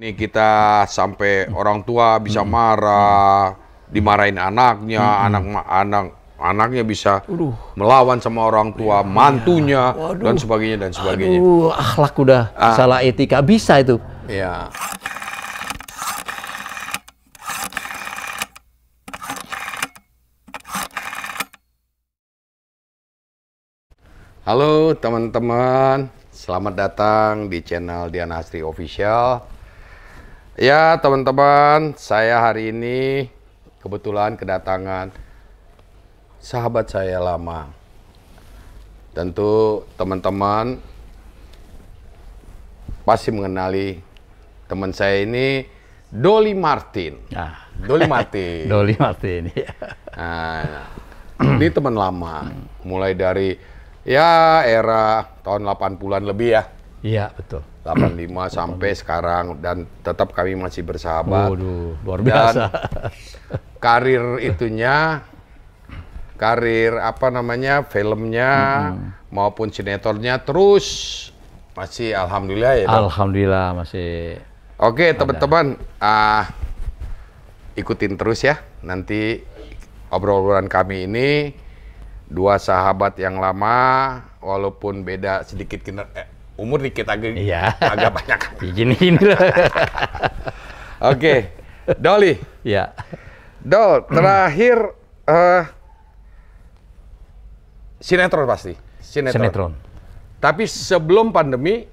Nih kita sampai orang tua bisa marah, dimarahin anaknya, anaknya bisa melawan sama orang tua, mantunya, dan sebagainya dan sebagainya. Aduh, akhlak udah salah etika bisa itu. Ya. Halo teman-teman, selamat datang di channel Dian Hasri Official. Ya teman-teman, saya hari ini kebetulan kedatangan sahabat saya lama. Tentu teman-teman pasti mengenali teman saya ini, Dolly Martin. Dolly Martin. Dolly Martin, ya. Nah, ini teman lama, mulai dari ya era tahun 80-an lebih ya. Iya, betul. 85 sampai sekarang, dan tetap kami masih bersahabat. Waduh, luar biasa. Dan karir itunya, karir apa namanya, filmnya maupun sinetronnya terus masih alhamdulillah ya. Alhamdulillah masih. Oke teman-teman, ikutin terus ya. Nanti obrolan kami ini dua sahabat yang lama, walaupun beda sedikit umur dikit agak banyak. Gini lah. Oke, Dolly. Ya. Dol, terakhir sinetron pasti. Sinetron. Tapi sebelum pandemi,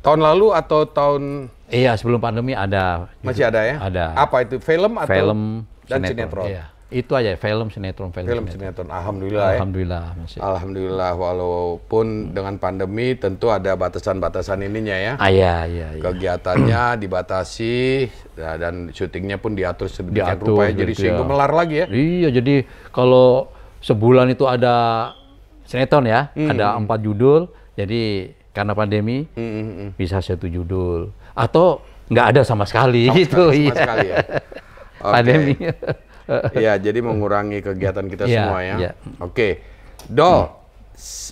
tahun lalu atau tahun? Iya, sebelum pandemi ada. Masih ada ya? Ada. Apa itu, film atau? Film dan sinetron. Iya. Itu aja, film sinetron. Alhamdulillah. Alhamdulillah ya. masih. Alhamdulillah, walaupun dengan pandemi tentu ada batasan-batasan ininya ya. Iya. Kegiatannya dibatasi dan syutingnya pun diatur sedemikian rupa ya, jadi sehingga melar lagi ya. Iya, jadi kalau sebulan itu ada sinetron ya, ada 4 judul. Jadi karena pandemi bisa 1 judul atau nggak ada sama sekali gitu. Sama sekali ya. Pandemi. Iya, jadi mengurangi kegiatan kita semua ya. Iya. Oke, Dol,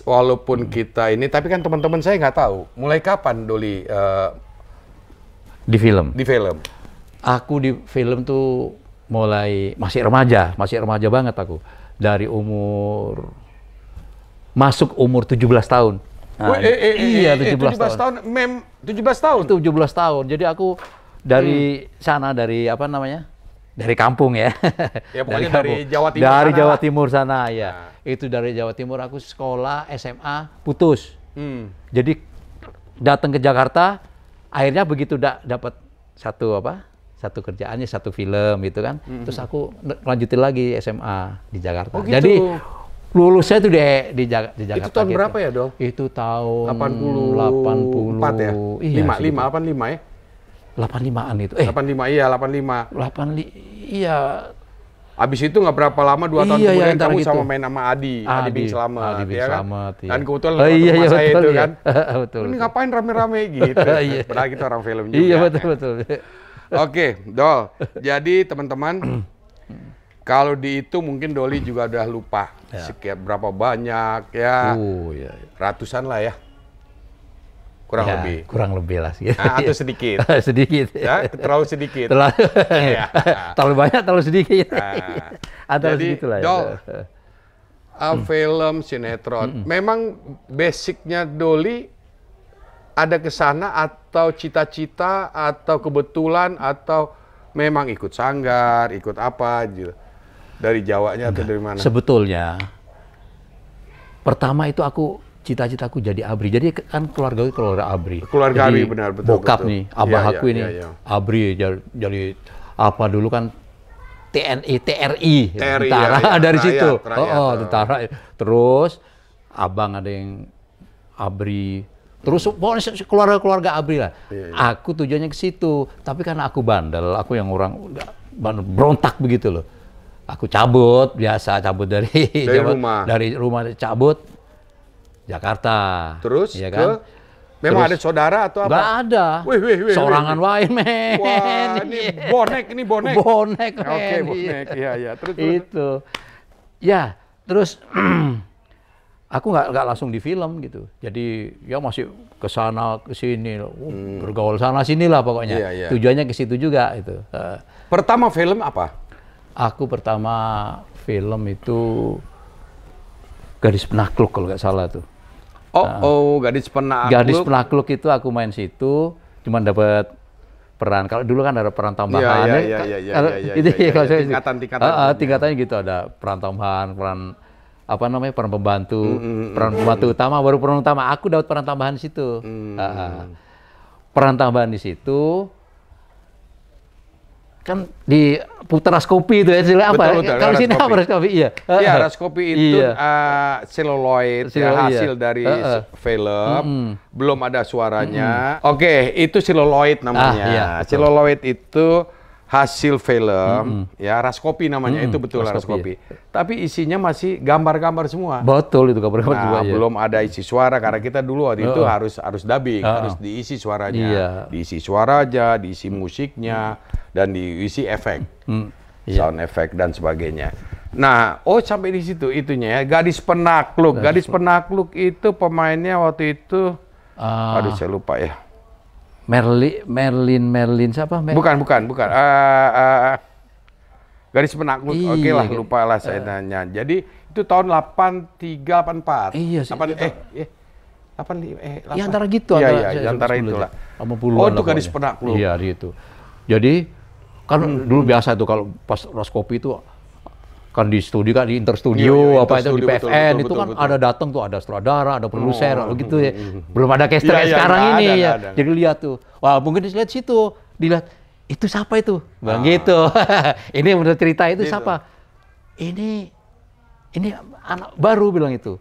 walaupun kita ini, tapi kan teman-teman saya nggak tahu, mulai kapan Dolly di film? Di film. Aku di film tuh mulai masih remaja banget aku. Dari masuk umur 17 tahun. Nah, iya, 17 tahun. 17 tahun? 17 tahun. Jadi aku dari sana, dari apa namanya? Dari kampung ya. Ya pokoknya dari Jawa Timur. Dari Jawa Timur sana ya. Nah. Itu dari Jawa Timur aku sekolah SMA putus. Jadi datang ke Jakarta, akhirnya begitu dapat satu kerjaannya, satu film gitu kan. Terus aku lanjutin lagi SMA di Jakarta. Oh, gitu. Jadi lulusnya itu di Jakarta. Itu tahun berapa ya, Dol? Itu tahun 84 ya? Iya, 85 ya? 85-an itu. 85, iya 85. Iya. Abis itu nggak berapa lama, 2 tahun kemudian kamu sama main sama Adi Bing Slamet, ya kan? Ya. Dan kebetulan lewat saya itu kan. Betul. Ini ngapain rame-rame gitu. Padahal kita orang film juga. Iya, betul. Oke, Dol. Jadi teman-teman, kalau dihitung mungkin Dolly juga udah lupa sekian berapa banyak ya. Ratusan lah ya. Kurang lebih lah. Atau sedikit. Sedikit. Ya, terlalu sedikit. Terlalu banyak, terlalu sedikit. Atau jadi, lah ya. Film, sinetron. Memang basicnya Dolly ada ke sana atau cita-cita atau kebetulan atau memang ikut sanggar, ikut apa gitu. Dari Jawanya atau dari mana? Sebetulnya pertama itu cita-citaku jadi ABRI. Jadi kan keluarga ABRI. Keluarga ABRI, benar, betul. Bokap nih, abah aku ini ABRI. Jadi apa dulu kan TNI, TRI, tentara dari situ. Tentara. Terus abang ada yang ABRI. Terus pokoknya keluarga ABRI lah. Aku tujuannya ke situ. Tapi karena aku bandel, aku yang orang berontak begitu loh. Aku cabut dari rumah cabut Jakarta. Terus ya kan? Memang ada saudara atau apa? Nggak ada. Sorangan wae, men. Wah, ini bonek. Bonek, men. Oke, bonek. Iya. Terus. Itu. Ya, terus aku nggak langsung di film gitu. Jadi ya masih ke sana ke sini, bergaul sana sini lah pokoknya. Tujuannya ke situ juga itu. Pertama film apa? Aku pertama film itu Gadis Penakluk kalau nggak salah tuh. Gadis Penakluk. Gadis Penakluk itu aku main situ, cuman dapat peran. Kalau dulu kan ada peran tambahan. Tingkatannya gitu, ada peran tambahan, peran apa namanya, peran pembantu, peran pembantu utama, baru peran utama. Aku dapat peran tambahan di situ. Peran tambahan di situ kan di Raskopi itu ya, apa? Kalau sini apa Raskopi? Iya. Iya, Raskopi itu seluloid, hasil dari film, belum ada suaranya. Oke, itu seluloid namanya. Seluloid itu hasil film, ya Raskopi namanya, itu betul Raskopi. Tapi isinya masih gambar-gambar semua. Betul, itu gambar-gambar juga. Belum ada isi suara, karena kita dulu waktu itu harus dubbing, harus diisi suaranya, diisi suara aja, diisi musiknya, dan diisi efek, sound effect dan sebagainya. Nah, sampai di situ itunya ya, Gadis Penakluk. Gadis Penakluk itu pemainnya waktu itu, aduh saya lupa ya. Merlin siapa? Bukan. Gadis Penakluk. Oke lah, lupa lah saya nanya. Jadi itu tahun 83, 84. Iya sih. 85. Ya antara gitu. Iya, antara itulah. Itu Gadis Penakluk. Iya, gitu. Jadi kan dulu biasa tuh kalau pas Raskopi itu kan di studio, kan di Interstudio, itu di PFN, itu kan ada datang tuh, ada sutradara, ada produser, gitu ya. Belum ada caster sekarang ini ya. Jadi lihat tuh, wah mungkin dilihat situ, dilihat itu siapa itu, bang gitu. Ini menurut cerita itu siapa? Ini anak baru bilang itu.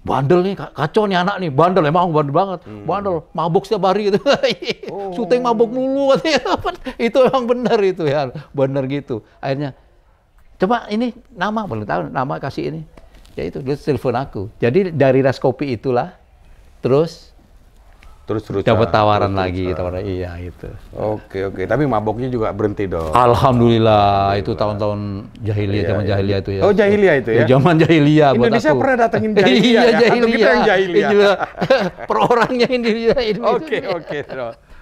Bandel nih, kacau nih anak nih, bandel, emang bandel banget, bandel, mabuk setiap hari gitu, syuting mabuk mulu katanya, itu emang benar itu ya, benar gitu. Akhirnya, coba ini nama, belum tahu nama kasih ini, ya itu, dia telepon aku. Jadi dari Raskopi itulah, terus dapat tawaran lagi, iya itu. Oke, tapi maboknya juga berhenti dong. Alhamdulillah, itu tahun-tahun jahiliyah, zaman jahiliyah itu ya. Oh, jahiliyah itu ya? Zaman jahiliyah buat aku. Indonesia pernah datengin jahiliyah ya? Atau kita yang jahiliyah? Per orangnya ini. Oke.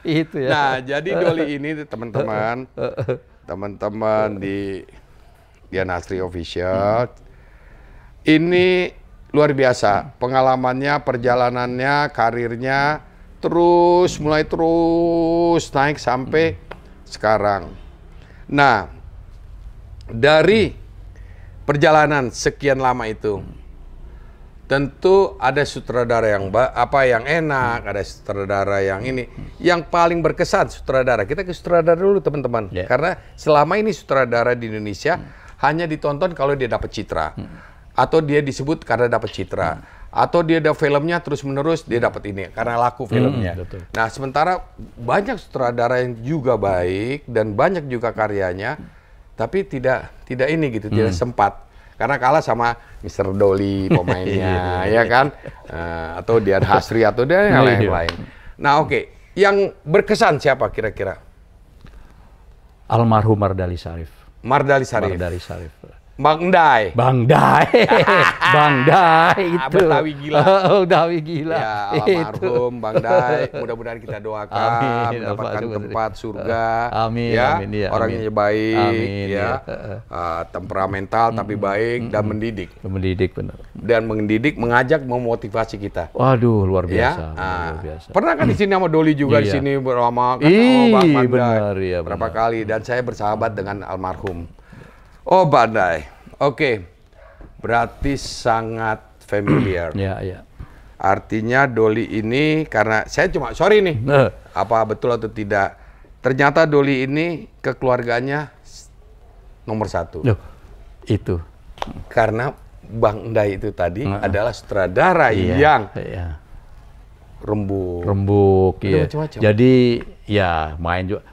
Itu ya. Nah, jadi Doli ini teman-teman di Dian Astri Official, ini luar biasa. Pengalamannya, perjalanannya, karirnya, mulai terus naik sampai sekarang. Nah, dari perjalanan sekian lama itu, tentu ada sutradara yang enak, ada sutradara yang ini. Yang paling berkesan sutradara, kita ke sutradara dulu teman-teman. Karena selama ini sutradara di Indonesia hanya ditonton kalau dia dapat citra, atau dia disebut karena dapat citra. Atau dia ada filmnya terus-menerus, dia dapat ini karena laku filmnya. Nah, sementara banyak sutradara yang juga baik dan banyak juga karyanya, tapi tidak ini gitu, tidak sempat. Karena kalah sama Mr. Doli pemainnya, ya kan? Atau Dian Hasri atau dia yang lain-lain. Nah, oke. Yang berkesan siapa kira-kira? Almarhum Mardhali Syarif. Mardhali Syarif. Bang Dai itu. Betawi gila. Betawi gila. Ya, almarhum Bang Dai. Mudah-mudahan kita doakan mendapatkan tempat surga. Amin. Ya, amin, orangnya baik. Amin, ya. Temperamental tapi baik dan mendidik. Mendidik benar. Dan mendidik, mengajak, memotivasi kita. Waduh, luar biasa. Ya? Luar biasa. Pernah kan di sini sama Doli juga di sini bersama kan Bang Dai. Berapa kali, dan saya bersahabat dengan almarhum. Oh, Bandai. Oke. Berarti sangat familiar. Ya. Artinya Doli ini, karena saya cuma, sorry nih, apa betul atau tidak, ternyata Doli ini kekeluarganya nomor 1. Loh, itu. Karena Bang Dai itu tadi adalah sutradara yang rembuk. Iya. Jadi, ya main juga.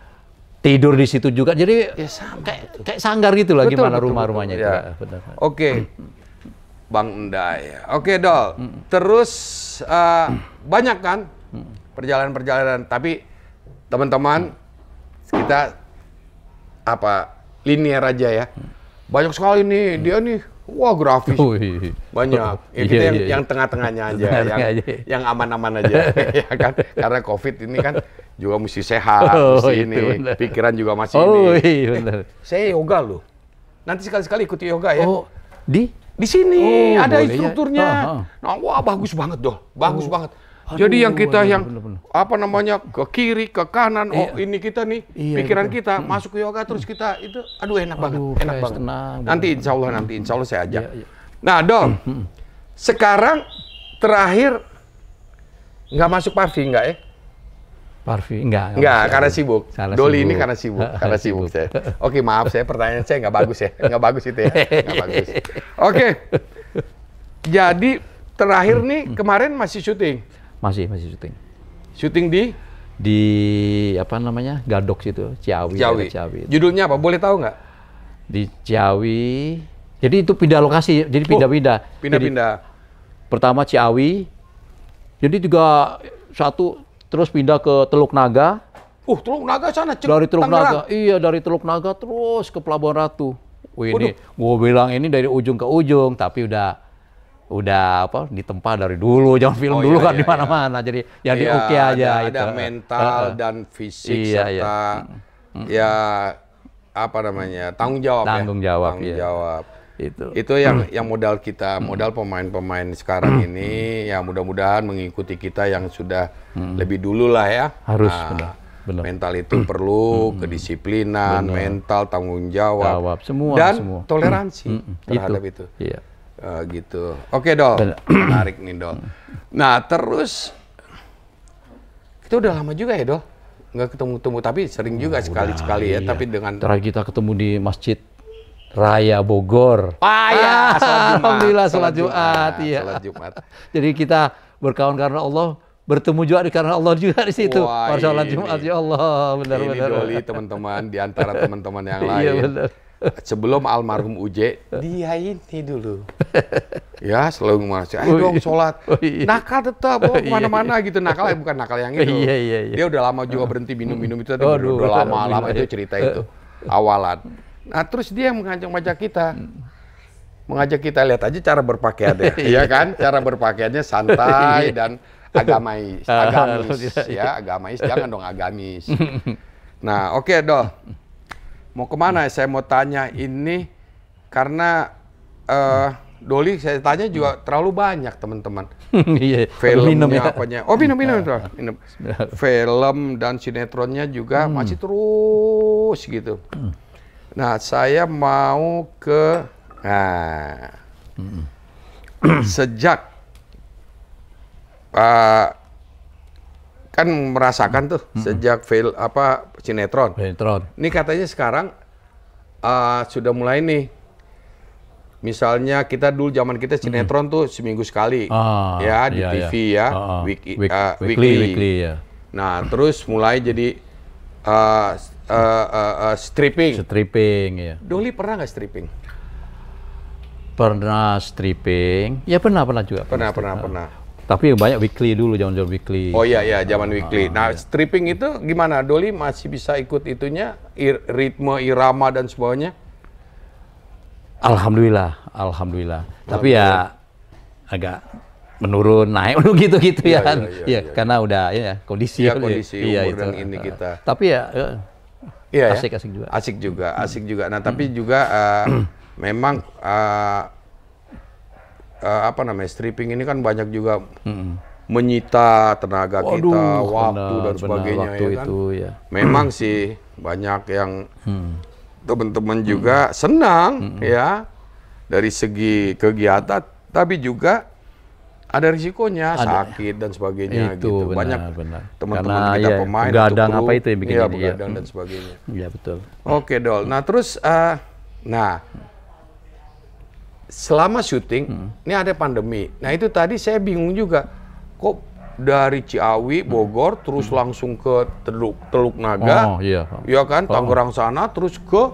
Tidur di situ juga, jadi kayak sanggar gitu lah, gimana rumah-rumahnya itu. Ya. Oke, Bang Dai. Oke, Dol. Terus banyak kan perjalanan-perjalanan, tapi teman-teman kita linear aja ya. Banyak sekali nih, dia nih Wah, grafis. Banyak. Ya, kita yang tengah-tengahnya aja, yang aman-aman aja. Ya kan? Karena COVID ini kan juga mesti sehat, mesti ini. Bener. Pikiran juga masih ini. Bener. Saya yoga loh. Nanti sekali-sekali ikuti yoga ya. Oh, di sini ada instrukturnya. Nah, wah bagus banget Dol. Bagus banget. Jadi yang kita apa namanya ke kiri, ke kanan, ini kita nih, pikiran kita masuk ke yoga terus kita itu, enak banget, enak banget. Nanti insya Allah saya ajak. Nah Dol, sekarang terakhir nggak masuk Parvi nggak ya? Parvi enggak karena sibuk. Doli ini karena sibuk saya. Oke, maaf saya pertanyaan saya nggak bagus ya, nggak bagus itu ya, nggak bagus. Oke, jadi terakhir nih kemarin masih syuting. Masih syuting. Syuting di apa namanya? Gadok situ, Ciawi. Judulnya apa? Boleh tahu nggak? Di Ciawi. Jadi itu pindah lokasi, jadi pindah-pindah. Pindah-pindah. Pertama Ciawi. Jadi juga satu terus pindah ke Teluk Naga. Teluk Naga sana. Dari Teluk Naga. Iya, dari Teluk Naga terus ke Pelabuhan Ratu. Ini gue bilang ini dari ujung ke ujung, tapi udah apa ditempa dari dulu, jangan film dulu kan di mana-mana. Jadi yang di oke aja ada mental dan fisik serta ya apa namanya tanggung jawab. Itu yang modal kita, modal pemain-pemain sekarang ini ya mudah-mudahan mengikuti kita yang sudah lebih dulu lah ya. Harus benar. Mental itu perlu kedisiplinan, mental, tanggung jawab, dan toleransi terhadap itu. Iya. Gitu. Oke Dol, menarik nih Dol. Nah terus kita udah lama juga ya Dol, nggak ketemu, tapi sering juga sekali-sekali ya. Tapi dengan terakhir kita ketemu di Masjid Raya Bogor. Alhamdulillah sholat Jumat. Iya. Sholat Jumat. Jadi kita berkawan karena Allah, bertemu juga karena Allah juga di situ. Sholat Jumat ya Allah, benar-benar. Ini Doli teman-teman di antara teman-teman yang lain. Iya, benar. Sebelum almarhum Uje, dia ini dulu. Ya, selalu ngasih, ayo dong sholat. Nakal tetap, kemana-mana gitu. Nakal bukan nakal yang itu. Dia udah lama juga berhenti minum-minum itu. Udah lama itu cerita itu. Awalan. Nah, terus dia mengajak kita. Mengajak kita lihat aja cara berpakaiannya. Iya kan? Cara berpakaiannya santai dan agamis. Ya, agamis. Jangan dong agamis. Nah, oke Dol. Mau kemana? Saya mau tanya ini karena Doli saya tanya juga terlalu banyak teman-teman. Filmnya apanya? Minum. Film dan sinetronnya juga masih terus gitu. Nah saya mau ke sejak kan merasakan tuh sejak sinetron. Ini katanya sekarang sudah mulai nih. Misalnya kita dulu zaman kita sinetron tuh seminggu sekali, ya di TV ya, weekly. Ya. Nah terus mulai jadi stripping. Ya. Doli pernah nggak stripping? Pernah stripping. Ya pernah juga. Pernah. Tapi banyak weekly dulu, zaman weekly. Oh iya, zaman weekly. Nah, stripping itu gimana? Doli masih bisa ikut itunya, ritme, irama, dan sebagainya? Alhamdulillah. Tapi ya agak menurun, naik, gitu ya kan. Iya, karena udah kondisi. Kondisi umur dan ini kita. Tapi asik juga. Asik juga. Nah, tapi juga memang stripping ini kan banyak juga menyita tenaga kita, waktu dan sebagainya ya. Memang sih banyak yang teman-teman juga senang ya dari segi kegiatan, tapi juga ada risikonya, sakit dan sebagainya gitu. Banyak teman-teman kita pemain begadang apa itu yang bikin begadang dan sebagainya. Iya betul. Oke Dol. Nah terus selama syuting, ini ada pandemi. Nah itu tadi saya bingung juga, kok dari Ciawi, Bogor, terus langsung ke Teluk Naga, ya kan, Tangerang sana, terus ke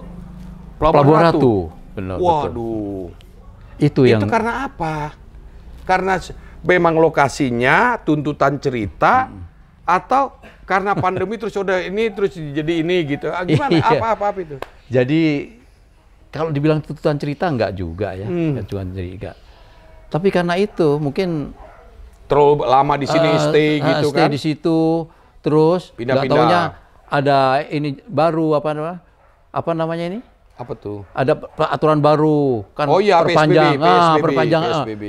Pelabuhan Ratu. Benar, waduh, itu karena apa? Karena memang lokasinya, tuntutan cerita, atau karena pandemi terus udah ini terus jadi ini gitu? Gimana? Apa itu? Jadi kalau dibilang tuntutan cerita enggak juga ya, tuntutan cerita. Tapi karena itu mungkin terlalu lama di sini stay gitu stay kan? di situ, terus nggak taunya ada ini baru apa namanya ini? Apa tuh? Ada aturan baru kan, oh iya, perpanjang, PSBB,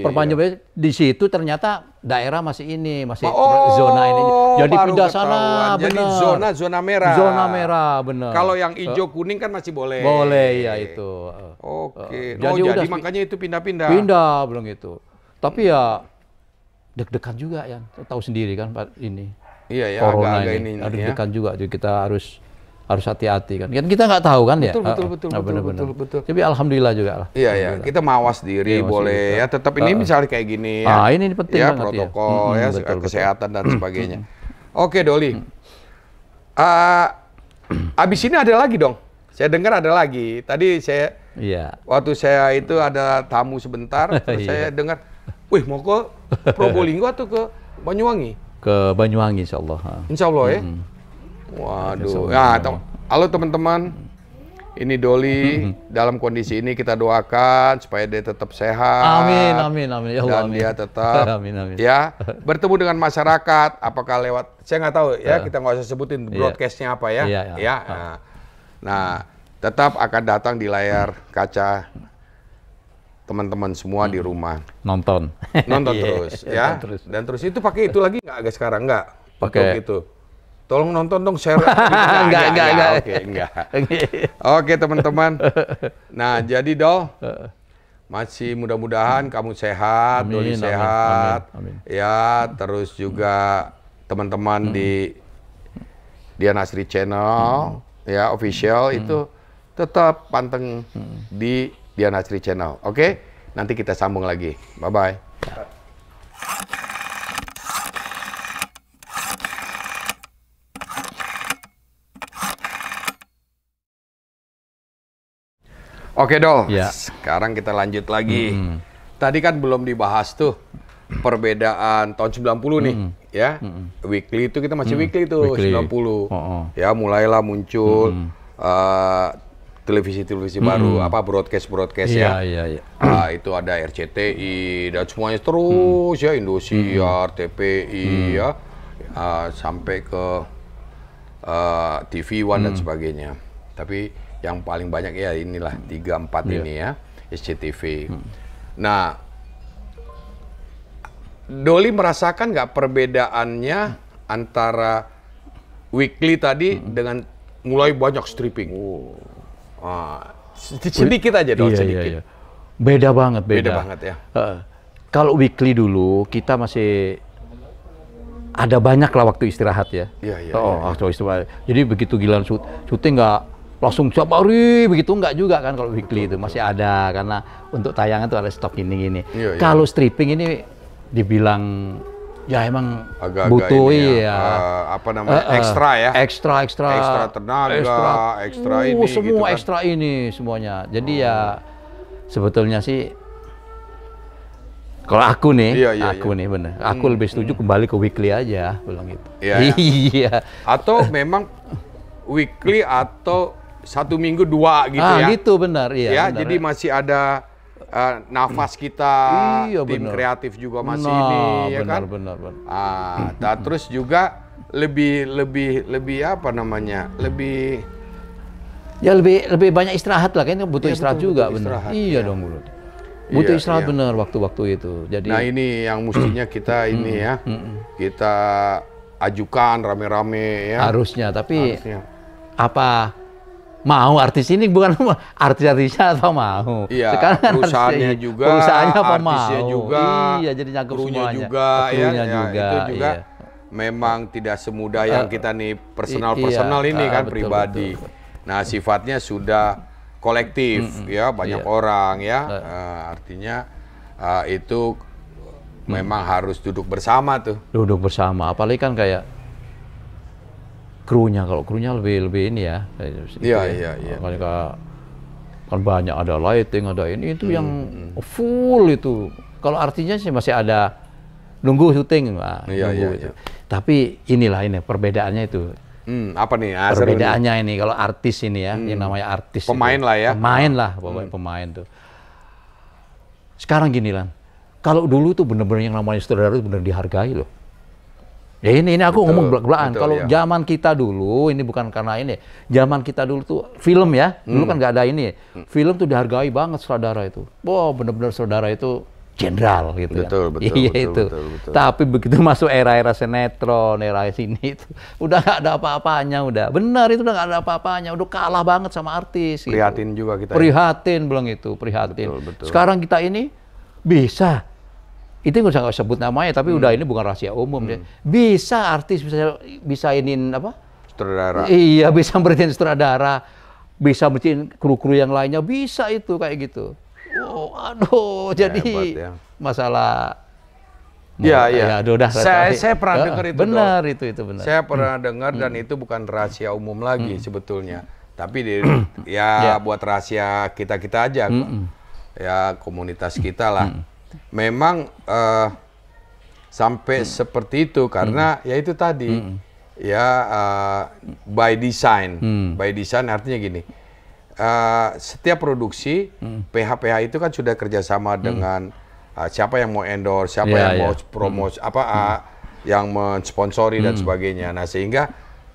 perpanjang iya. di situ ternyata daerah masih zona ini, jadi pindah sana, jadi benar. zona merah. Zona merah, benar. Kalau yang hijau kuning kan masih boleh. Boleh, ya itu. Oke. Jadi makanya itu pindah-pindah. Pindah, belum itu. Tapi ya deg-degan juga ya, tahu sendiri kan Pak ini. Iya ya, Corona agak-agak ini. ini Deg-degan juga, jadi kita harus hati-hati kan. Kita nggak tahu kan ya. Betul. Tapi alhamdulillah juga lah. Iya ya, kita mawas diri boleh ya. Tetap ini misalnya kayak gini ya. Ini penting ya, banget protokol ya, kesehatan dan sebagainya. Oke, Doli. Abis ini ada lagi dong. Saya dengar ada lagi. Tadi waktu saya itu ada tamu sebentar, terus saya dengar, wih mau ke Probolinggo atau ke Banyuwangi? Ke Banyuwangi insya Allah. Insya Allah ya. Waduh, halo teman-teman, ini Doli dalam kondisi ini kita doakan supaya dia tetap sehat. Amin. Ya Allah, dan dia tetap ya bertemu dengan masyarakat. Apakah lewat, saya nggak tahu ya, kita nggak usah sebutin broadcastnya apa ya. Nah, tetap akan datang di layar kaca teman-teman semua di rumah. Nonton terus ya. Dan terus itu pakai itu lagi nggak agak sekarang nggak? Pakai itu. Tolong nonton dong, share. Enggak. Oke, teman-teman. Nah, jadi Dol, masih mudah-mudahan kamu sehat, Doli sehat. Amin. Ya, terus juga teman-teman di Dian Asri Channel, ya official itu tetap panteng di Dian Asri Channel. Oke? Nanti kita sambung lagi. Bye-bye. Oke, Dol, sekarang kita lanjut lagi. Tadi kan belum dibahas tuh perbedaan tahun 90 nih, ya. Weekly itu kita masih weekly tuh, 90. Ya, mulailah muncul televisi-televisi baru, broadcast ya. Itu ada RCTI dan semuanya terus ya, Indosiar, TPI ya, sampai ke TV One dan sebagainya. Tapi yang paling banyak ya inilah 3-4 ini ya, SCTV. Nah, Doli merasakan nggak perbedaannya antara weekly tadi dengan mulai banyak stripping? Sedikit aja dong, sedikit. Iya. Beda banget ya. Kalau weekly dulu kita masih ada banyak lah waktu istirahat ya. Waktu istirahat. Jadi begitu giliran syuting nggak langsung setiap hari begitu, enggak juga kan kalau weekly itu masih ada, karena untuk tayangan tuh ada stok ini. Kalau stripping ini dibilang ya emang agak butuh ekstra ya. Ekstra tenaga, ekstra ini semua gitu kan. Ekstra ini semuanya. Jadi ya sebetulnya sih kalau aku nih, bener. Aku lebih setuju kembali ke weekly aja, bilang gitu. Iya. Atau memang weekly atau 1 minggu 2 gitu ya. Gitu benar, iya. Ya, benar, jadi masih ada nafas kita, tim kreatif juga masih kan. Benar. Terus juga lebih apa namanya? Lebih banyak istirahat lah, kan butuh istirahat juga, benar. Iya dong, butuh istirahat benar waktu-waktu itu. Jadi nah, ini yang mestinya kita ini ya. Kita ajukan rame-rame ya. Harusnya, tapi apa mau artis ini bukan artis-artisnya atau mau? Iya, sekarang kan perusahaannya juga, perusahaannya apa artisnya mau? juga, iya, jadi nyangkut krunya semuanya. juga, krunya ya, juga, itu juga memang tidak semudah yang kita nih personal ini kan, pribadi. Betul. Nah, sifatnya sudah kolektif ya, banyak orang ya, artinya itu memang harus duduk bersama tuh. Duduk bersama, apalagi kan kayak krunya, kalau krunya lebih ini ya. Iya. Kan banyak, ada lighting, ada ini itu yang full itu. Kalau artinya sih masih ada nunggu syuting, Iya. Tapi ini perbedaannya itu. Apa nih? Perbedaannya ini kalau artis ini ya, yang namanya artis. Pemain itu. lah ya. Pemain lah, pokoknya pemain tuh. Sekarang gini Lan, kalau dulu tuh bener-bener yang namanya sutradara itu bener dihargai loh. Ya ini aku ngomong belak-belakan. Kalau zaman kita dulu, ini bukan karena ini, zaman kita dulu tuh film ya, dulu kan nggak ada ini. Film tuh dihargai banget sutradara itu. Wow, bener-bener sutradara itu jenderal gitu betul, kan. Betul, iya betul, itu. Betul. Tapi begitu masuk era-era sinetron, era sini itu udah nggak ada apa-apanya, udah. Benar itu udah nggak ada apa-apanya, udah kalah banget sama artis. Prihatin gitu. juga kita. Prihatin bilang itu, prihatin. Betul. Sekarang kita ini bisa. Itu nggak usah sebut namanya, tapi udah ini bukan rahasia umum deh. Bisa artis bisa iniin apa? Sutradara. Iya, bisa berhentiin sutradara, bisa berhentiin kru-kru yang lainnya, bisa itu kayak gitu. Oh, aduh, jadi hebat, ya. Masalah. Ya. Udah. Saya pernah dengar itu. Benar itu benar. Saya pernah dengar dan itu bukan rahasia umum lagi sebetulnya. Tapi buat rahasia kita aja, ya komunitas kita lah. Memang sampai seperti itu karena ya itu tadi by design. By design artinya gini. Setiap produksi PH itu kan sudah kerjasama dengan siapa yang mau endorse, siapa yang mau promosi, yang mensponsori dan sebagainya. Nah sehingga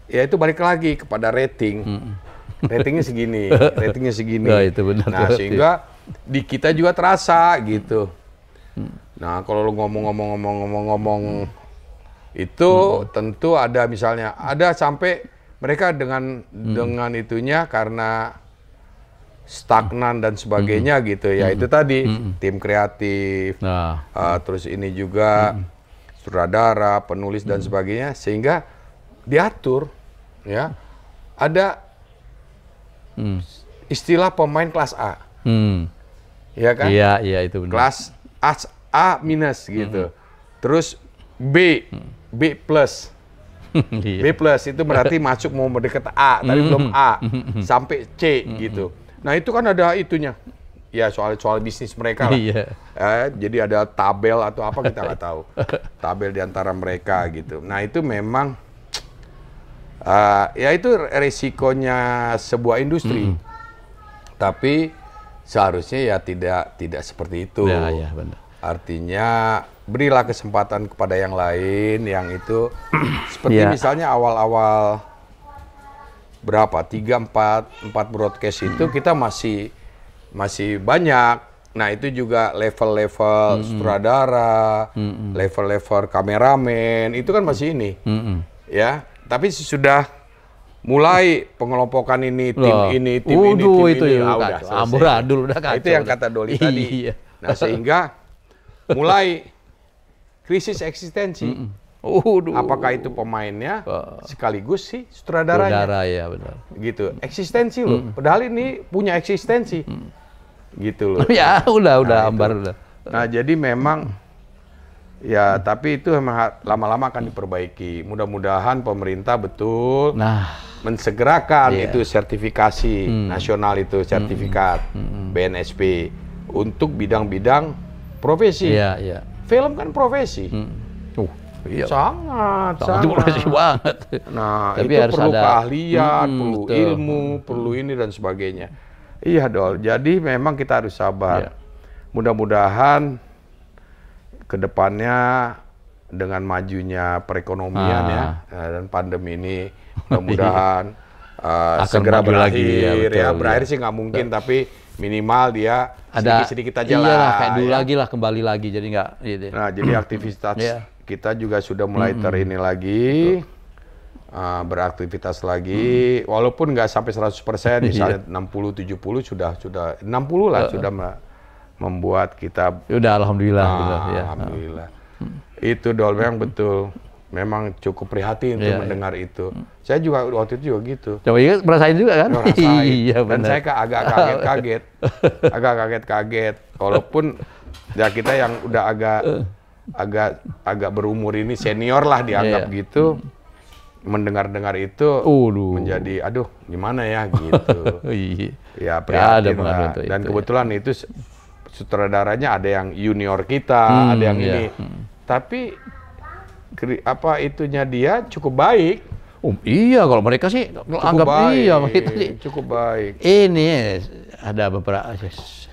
ya itu balik lagi kepada rating. Ratingnya segini. Nah, itu benar. Nah sehingga di kita juga terasa gitu. Nah kalau lu ngomong itu tentu ada misalnya ada sampai mereka dengan itunya karena stagnan dan sebagainya gitu ya itu tadi tim kreatif terus ini juga sutradara penulis dan sebagainya sehingga diatur ya ada istilah pemain kelas A ya kan iya itu benar kelas A minus gitu terus B plus B plus itu berarti masuk mau mendekat A tadi belum A sampai C gitu. Nah itu kan ada itunya, ya soal bisnis mereka lah. Jadi ada tabel atau apa kita nggak tahu, tabel diantara mereka gitu. Nah itu memang, ya itu resikonya sebuah industri. Tapi seharusnya ya tidak seperti itu. Ya, benar. Artinya berilah kesempatan kepada yang lain, yang itu seperti misalnya awal-awal. Berapa 3-4 broadcast itu kita masih banyak. Nah itu juga level-level sutradara, level-level kameramen itu kan masih ini, ya. Tapi sudah mulai pengelompokan ini tim ini tim ini udah amburadul udah kacau. Itu yang kata Doli tadi. Nah sehingga mulai krisis eksistensi. Apakah itu pemainnya sekaligus sih sutradaranya? Sutradara ya benar. Gitu, eksistensi loh. Padahal ini punya eksistensi, gitu loh. Ya udah ambar udah. Nah jadi memang ya tapi itu memang lama-lama akan diperbaiki. Mudah-mudahan pemerintah betul mensegerakan itu sertifikasi nasional itu sertifikat BNSP untuk bidang-bidang profesi. Iya. Film kan profesi. Iya. Sangat profesi banget. Nah, tapi itu harus perlu ada keahlian, perlu ilmu, perlu ini dan sebagainya. Iya, Dol. Jadi memang kita harus sabar. Mudah-mudahan ke depannya dengan majunya perekonomian dan pandemi ini mudah-mudahan segera berakhir. Berakhir sih nggak mungkin, tapi minimal dia sedikit-sedikit aja lah. Kayak dulu lagi lah, kembali lagi. Jadi nggak. Nah, jadi aktivitas kita juga sudah mulai terini lagi, beraktivitas lagi, walaupun nggak sampai 100%, misalnya 60-70 sudah 60 lah sudah membuat kita. Udah, alhamdulillah. Alhamdulillah. Itu Dol, memang betul. Memang cukup prihatin untuk mendengar itu. Saya juga waktu itu juga gitu. Coba merasain juga kan? Iya, dan saya agak kaget. Walaupun ya kita yang udah agak berumur ini senior lah dianggap gitu, mendengar itu menjadi gimana ya gitu. Ya prihatin lah. Dan kebetulan itu sutradaranya ada yang junior kita, ada yang ini. Tapi itunya dia cukup baik. Iya, kalau mereka sih anggap baik, iya kita sih. cukup baik. Ini ada beberapa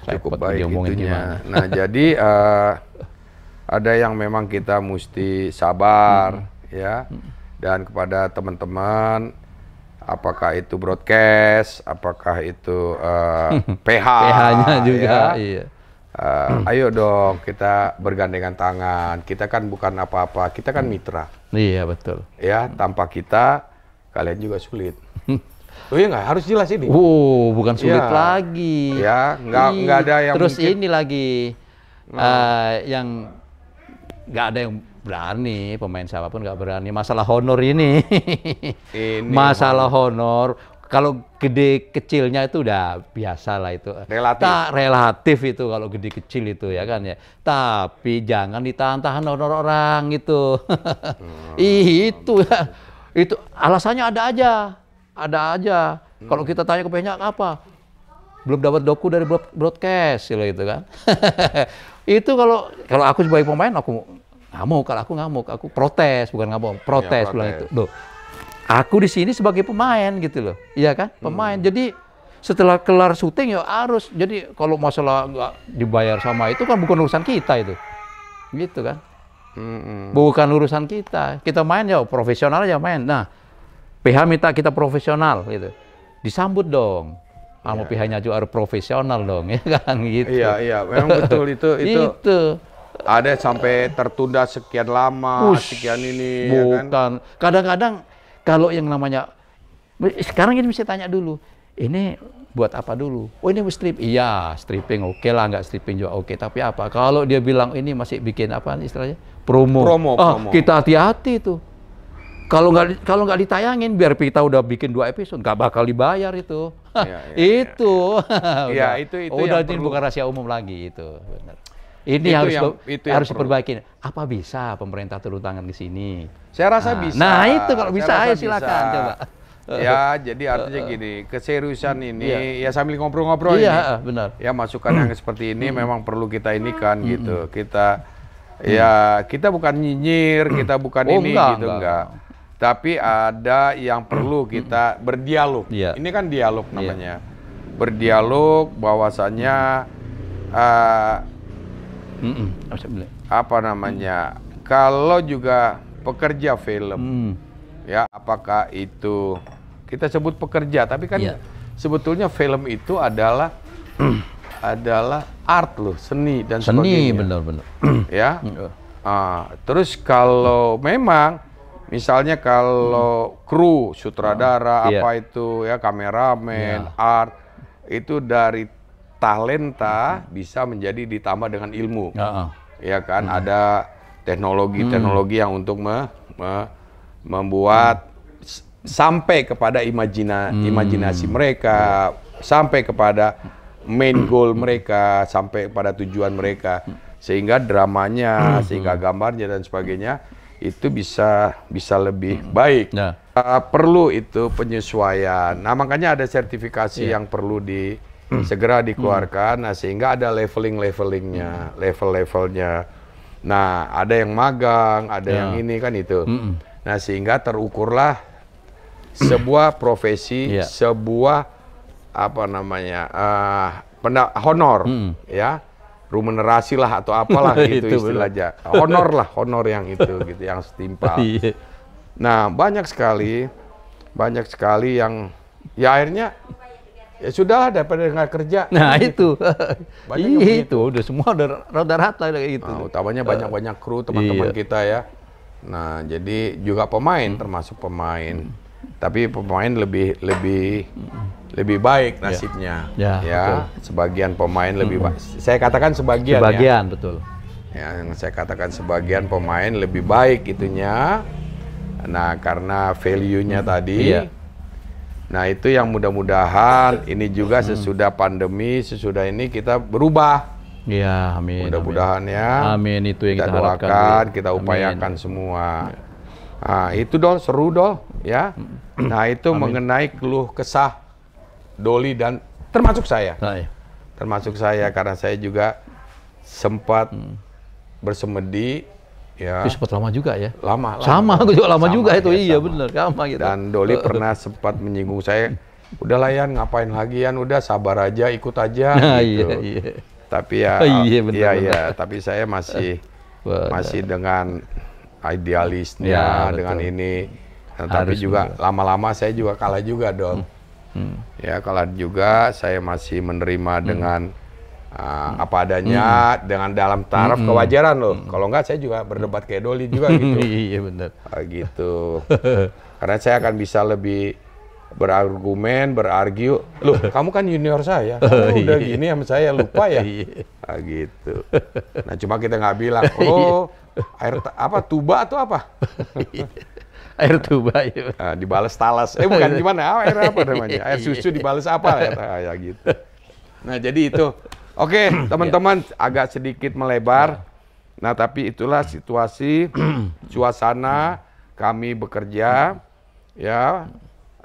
cukup baik itunya. Nah, jadi ada yang memang kita mesti sabar ya. Dan kepada teman-teman, apakah itu broadcast, apakah itu PH-nya juga, ya. iya. Ayo dong kita bergandengan tangan. Kita kan bukan apa-apa, kita kan mitra. Iya betul. Ya, tanpa kita kalian juga sulit. Oh iya nggak harus jelas ini. Bukan sulit lagi. Ya, nggak ada yang. Terus mungkin... ini lagi yang nggak ada yang berani, pemain siapapun nggak berani. Masalah honor ini. Masalah honor. Kalau gede kecilnya itu udah biasa lah itu. Relatif. Relatif itu kalau gede kecil itu ya kan ya. Tapi jangan ditahan-tahan orang gitu. Itu ya. Itu alasannya ada aja. Kalau kita tanya ke banyak apa? Belum dapat doku dari broadcast gitu kan. Itu kalau aku sebagai pemain aku ngamuk, aku protes, bukan ngamuk, protes bilang itu. Loh, aku di sini sebagai pemain gitu loh, iya kan, pemain. Jadi setelah kelar syuting ya harus. Jadi kalau masalah nggak dibayar sama itu kan bukan urusan kita itu, gitu kan. Bukan urusan kita. Kita main ya profesional aja main. Nah, PH minta kita profesional gitu, disambut dong. Sama PH-nya juga harus profesional dong, ya kan gitu. Iya, memang betul itu. Ada sampai tertunda sekian lama, sekian ini. Bukan. Ya kan? Kadang-kadang kalau yang namanya, sekarang ini mesti tanya dulu, ini buat apa dulu? Oh ini strip, iya stripping oke lah, nggak stripping juga oke. Tapi apa? Kalau dia bilang ini masih bikin apa istilahnya? Promo. Kita hati-hati tuh. Kalau nggak ditayangin, biar kita udah bikin 2 episode, nggak bakal dibayar itu. Itu. Udah ini bukan rahasia umum lagi itu. Benar. Ini harus diperbaiki. Apa bisa pemerintah turun tangan di sini? Saya rasa bisa. Nah itu kalau bisa, ayo silakan coba. Ya, jadi artinya gini, keseriusan ini ya sambil ngobrol-ngobrol ini. Iya, benar. Ya masukan yang seperti ini memang perlu kita ini kan gitu. Kita bukan nyinyir, kita bukan enggak. Tapi ada yang perlu kita berdialog. Ini kan dialog namanya. Berdialog bahwasannya apa namanya? Kalau juga pekerja film, ya apakah itu kita sebut pekerja, tapi kan sebetulnya film itu adalah art loh, seni dan sebagainya. Benar-benar. Ya. Terus kalau memang misalnya kalau kru, sutradara, apa itu ya, kameramen, art itu dari talenta bisa menjadi ditambah dengan ilmu. Ya kan, ada teknologi yang untuk membuat sampai kepada imajinasi mereka, sampai kepada main goal mereka, sampai kepada tujuan mereka, sehingga dramanya, sehingga gambarnya dan sebagainya itu bisa lebih baik. Perlu itu penyesuaian. Nah, makanya ada sertifikasi yang perlu segera dikeluarkan. Nah, sehingga ada levelingnya. Nah, ada yang magang, ada yang ini kan itu. Nah, sehingga terukurlah sebuah profesi, sebuah apa namanya honor, ya, remunerasi lah atau apalah itu istilahnya. Honor yang itu gitu, yang setimpal. Nah, banyak sekali yang ya akhirnya ya sudahlah daripada nggak kerja. Nah itu, itu udah semua udah rata-rata kayak gitu. Nah, utamanya banyak kru teman-teman kita ya. Nah, jadi juga pemain termasuk pemain. Tapi pemain lebih baik nasibnya. Ya, sebagian pemain lebih baik. Saya katakan sebagian ya. Betul. Ya, yang saya katakan sebagian pemain lebih baik itunya. Nah, karena value-nya tadi. Nah, itu yang mudah-mudahan ini juga sesudah pandemi, sesudah ini kita berubah. Ya, amin. Mudah-mudahan ya. Amin, itu yang kita doakan, kita upayakan semua. Nah, itu Dol, seru Dol, ya. Nah, itu mengenai keluh kesah Doli dan termasuk saya. Termasuk saya karena saya juga sempat bersemedi Ya. Itu sempat lama juga ya? Lama. Sama, aku juga lama juga itu. Ya, iya benar, sama gitu. Dan Doli pernah sempat menyinggung saya, udah lah Yan, ngapain lagi Yan, udah sabar aja, ikut aja Nah, gitu. Iya. Tapi ya, iya, tapi saya masih dengan idealisnya, dengan ini. Nah, tapi juga lama-lama saya juga kalah juga dong. Ya kalah juga, saya masih menerima dengan apa adanya, dengan dalam taraf kewajaran loh. Kalau enggak saya juga berdebat kayak Doli juga gitu. Iya benar. Gitu. Karena saya akan bisa lebih berargumen, berargu. Loh, kamu kan junior saya. Kamu udah gini sama saya, lupa ya. Gitu. Nah, cuma kita nggak bilang, oh, air apa tuba atau apa? Air tuba ya. Nah, dibales talas. Bukan gimana? Air apa namanya? Air susu dibales apa ya gitu. Nah, jadi itu. Oke, teman-teman, agak sedikit melebar. Nah, tapi itulah situasi, suasana kami bekerja, ya.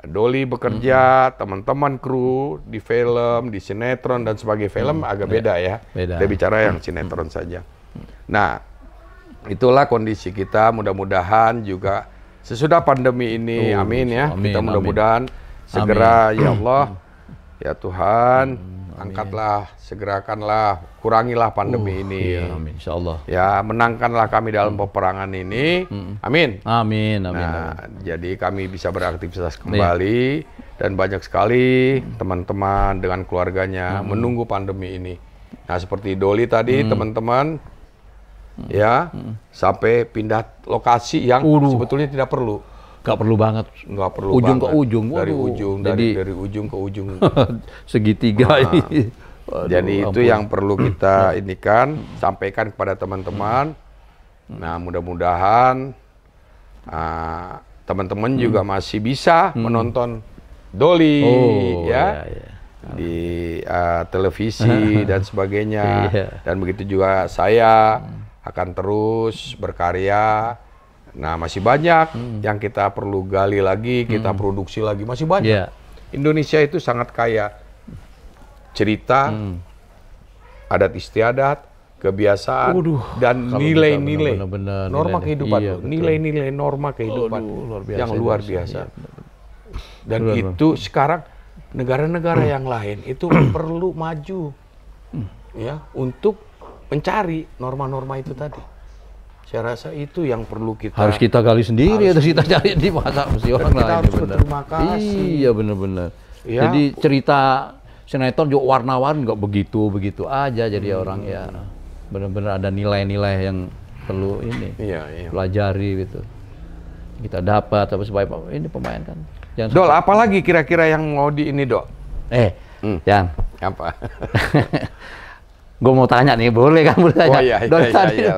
Doli bekerja, teman-teman kru di film, di sinetron dan sebagai film agak beda ya. Beda. Kita bicara yang sinetron saja. Nah, itulah kondisi kita. Mudah-mudahan juga sesudah pandemi ini, amin ya. Kita mudah-mudahan segera, ya Allah, ya Tuhan. Angkatlah, segerakanlah, kurangilah pandemi ini. Iya, amin, insya Allah. Ya, menangkanlah kami dalam peperangan ini. Amin. Amin, amin. Nah, jadi kami bisa beraktivitas kembali dan banyak sekali teman-teman dengan keluarganya menunggu pandemi ini. Nah, seperti Doli tadi, teman-teman, ya, sampai pindah lokasi yang sebetulnya tidak perlu. Nggak perlu banget. Nggak perlu ujung banget. Ke ujung. Dari ujung, dari ujung ke ujung. Segitiga ini. Jadi itu yang perlu kita inikan, sampaikan kepada teman-teman. Nah, mudah-mudahan teman-teman juga masih bisa menonton Doli ya. Di televisi dan sebagainya. Dan begitu juga saya akan terus berkarya. Nah, masih banyak yang kita perlu gali lagi, kita produksi lagi, masih banyak. Indonesia itu sangat kaya. Cerita, adat istiadat, kebiasaan, dan nilai-nilai, norma kehidupan. Nilai-nilai norma kehidupan yang luar biasa. Dan itu sekarang negara-negara yang lain itu perlu maju ya untuk mencari norma-norma itu tadi. Saya rasa itu yang perlu kita harus kita gali sendiri, harus kita cari di masa mesti orang lain. Kita harus berterima kasih. Iya benar-benar. Ya. Jadi cerita sinetron juga warna-warni nggak begitu aja. Jadi orang ya benar-benar ada nilai-nilai yang perlu ini pelajari gitu. Kita dapat supaya ini pemain kan. Dol, apalagi kira-kira yang mau di ini Dok? Yang apa? Gue mau tanya nih, boleh kan? Boleh tanya. Oh iya,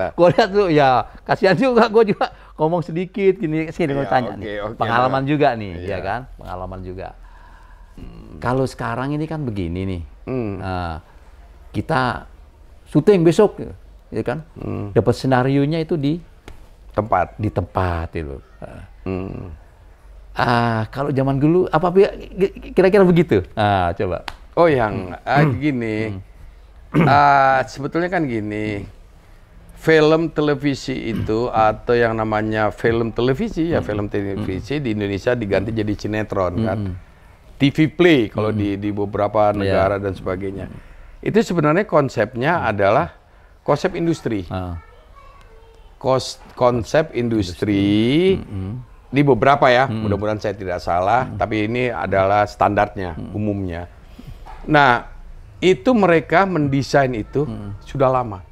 gue lihat tuh, ya kasihan juga, gue juga ngomong sedikit gini, sini gue tanya nih. Pengalaman juga nih, ya kan? Pengalaman juga. Kalau sekarang ini kan begini nih, kita syuting besok, ya kan? Dapat senarionya itu di tempat itu. Kalau zaman dulu, apa kira-kira begitu? Coba. Oh yang gini. Sebetulnya kan gini, film televisi itu atau yang namanya film televisi film televisi di Indonesia diganti jadi sinetron kan, TV play kalau di beberapa negara dan sebagainya. Itu sebenarnya konsepnya adalah konsep industri, konsep industri di beberapa ya, mudah-mudahan saya tidak salah, tapi ini adalah standarnya umumnya. Nah, itu mereka mendesain itu sudah lama.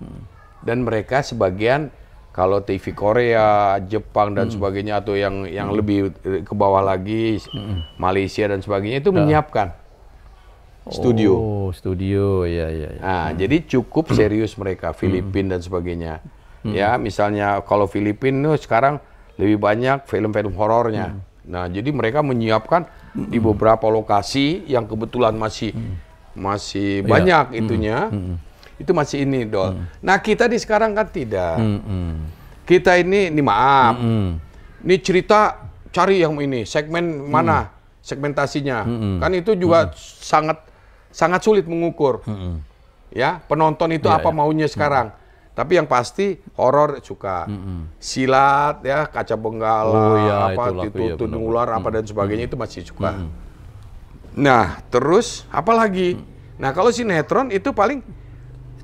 Dan mereka sebagian kalau TV Korea, Jepang dan sebagainya atau yang lebih ke bawah lagi Malaysia dan sebagainya itu menyiapkan studio. Oh, studio ya. Nah, jadi cukup serius mereka, Filipina dan sebagainya. Ya, misalnya kalau Filipina sekarang lebih banyak film-film horornya. Nah, jadi mereka menyiapkan di beberapa lokasi yang kebetulan masih banyak itunya, itu masih ini Dol. Nah kita di sekarang kan tidak. Kita ini maaf, ini cerita cari yang ini, segmen mana, segmentasinya, kan itu juga sangat sulit mengukur. Ya penonton itu apa maunya sekarang. Tapi yang pasti horor suka. Silat ya, kaca benggala, tutung ular apa dan sebagainya itu masih suka. Nah, terus apa lagi? Nah, kalau sinetron itu paling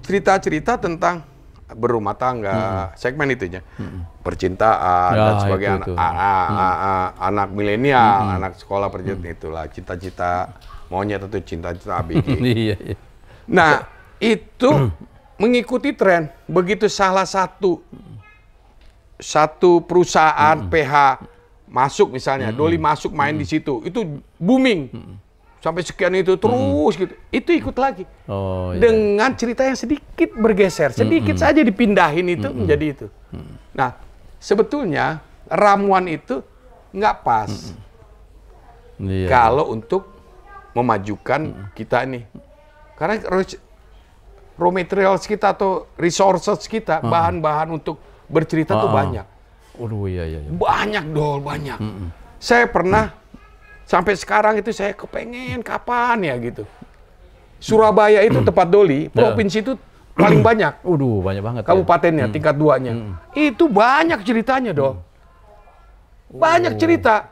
cerita-cerita tentang berumah tangga, segmen itunya. Percintaan dan sebagainya. Anak milenial, anak sekolah percintaan itulah, cita-cita monyet atau cinta-cinta ABG. Nah, itu mengikuti tren. Begitu salah satu perusahaan PH masuk misalnya, Doli masuk main di situ, itu booming. Sampai sekian itu terus gitu. Itu ikut lagi. Dengan cerita yang sedikit bergeser, sedikit saja dipindahin itu menjadi itu. Nah, sebetulnya ramuan itu nggak pas. Kalau untuk memajukan kita nih. Karena raw materials kita atau resources kita, bahan-bahan untuk bercerita tuh banyak. Banyak Dol, banyak. Saya pernah, sampai sekarang itu saya kepengen kapan ya gitu. Surabaya itu tempat Doli, provinsi itu paling banyak. Banyak banget. Kabupatennya, tingkat 2-nya. Itu banyak ceritanya Dol. Banyak cerita.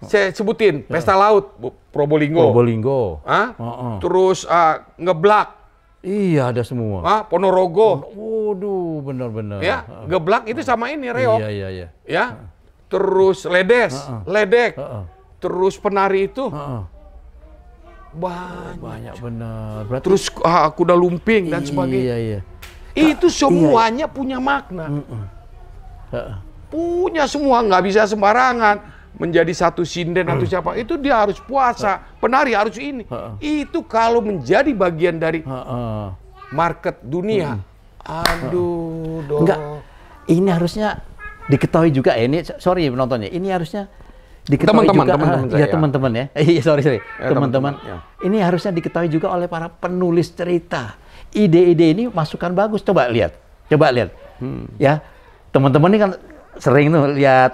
Saya sebutin, Pesta Laut, Probolinggo. Terus Ngeblak. Iya, ada semua. Ponorogo. Benar-benar. Ya, Geblak itu sama ini, reog. Iya. Ya. Terus Ledek. Terus penari itu. Banyak benar. Terus kuda lumping dan sebagainya. Iya. Itu semuanya punya makna. Punya semua, nggak bisa sembarangan. Menjadi satu sinden atau siapa, itu dia harus puasa, penari harus ini. Itu kalau menjadi bagian dari market dunia. Aduh, Dol. Enggak, ini harusnya diketahui juga ya, ini sorry penontonnya, ini harusnya diketahui teman-teman ya. Iya, sorry. Teman-teman. Ini harusnya diketahui juga oleh para penulis cerita. Ide-ide ini masukan bagus, coba lihat. Ya. Teman-teman ini kan sering tuh lihat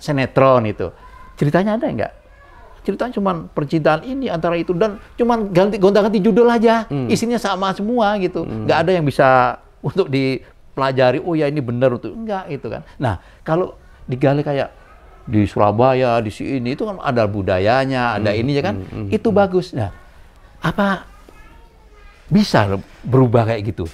sinetron itu. Ceritanya ada nggak? Ceritanya cuma percintaan ini antara itu dan cuma gonta-ganti judul aja. Isinya sama semua gitu. Nggak ada yang bisa untuk dipelajari. Oh ya ini benar untuk enggak gitu kan. Nah, kalau digali kayak di Surabaya, di sini itu kan ada budayanya, ada ininya kan. Itu bagus. Nah, apa bisa berubah kayak gitu?